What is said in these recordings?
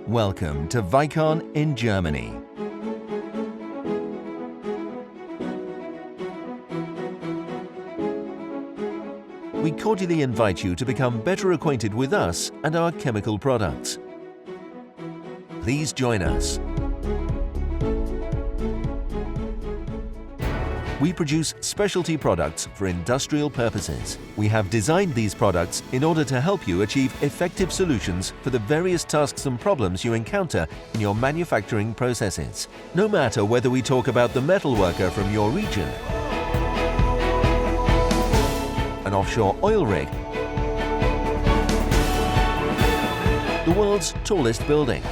Welcome to WEICON in Germany. We cordially invite you to become better acquainted with us and our chemical products. Please join us. We produce specialty products for industrial purposes. We have designed these products in order to help you achieve effective solutions for the various tasks and problems you encounter in your manufacturing processes. No matter whether we talk about the metal worker from your region, an offshore oil rig, the world's tallest building,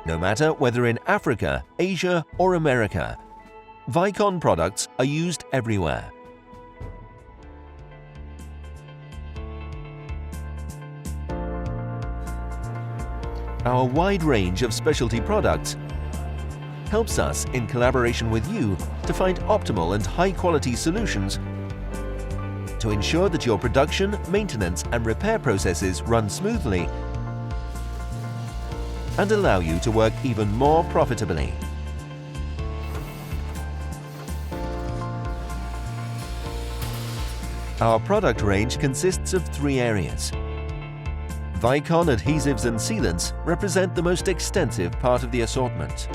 no matter whether in Africa, Asia or America, WEICON products are used everywhere. Our wide range of specialty products helps us in collaboration with you to find optimal and high-quality solutions to ensure that your production, maintenance and repair processes run smoothly and allow you to work even more profitably. Our product range consists of three areas. WEICON adhesives and sealants represent the most extensive part of the assortment.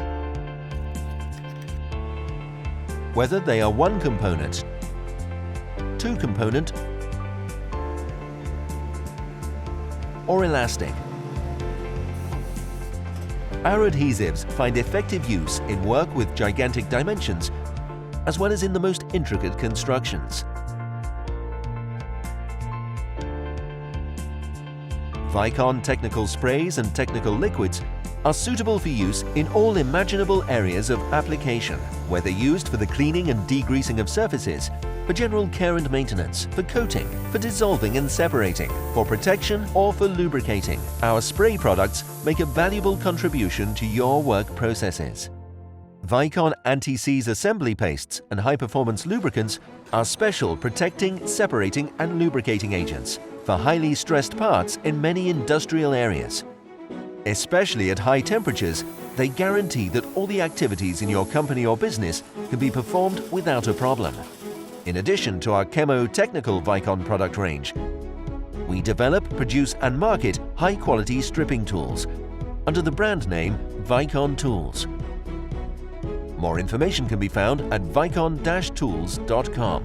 Whether they are one component, two component, or elastic, our adhesives find effective use in work with gigantic dimensions, as well as in the most intricate constructions. WEICON technical sprays and technical liquids are suitable for use in all imaginable areas of application, whether used for the cleaning and degreasing of surfaces, for general care and maintenance, for coating, for dissolving and separating, for protection or for lubricating. Our spray products make a valuable contribution to your work processes. WEICON anti-seize assembly pastes and high-performance lubricants are special protecting, separating and lubricating agents for highly stressed parts in many industrial areas. Especially at high temperatures, they guarantee that all the activities in your company or business can be performed without a problem. In addition to our chemo-technical WEICON product range, we develop, produce and market high-quality stripping tools under the brand name WEICON Tools. More information can be found at weicon-tools.com.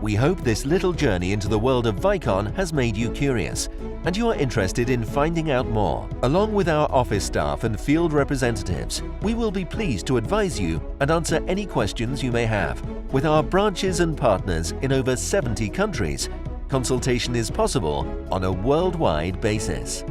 We hope this little journey into the world of WEICON has made you curious and you are interested in finding out more. Along with our office staff and field representatives, we will be pleased to advise you and answer any questions you may have. With our branches and partners in over 70 countries, consultation is possible on a worldwide basis.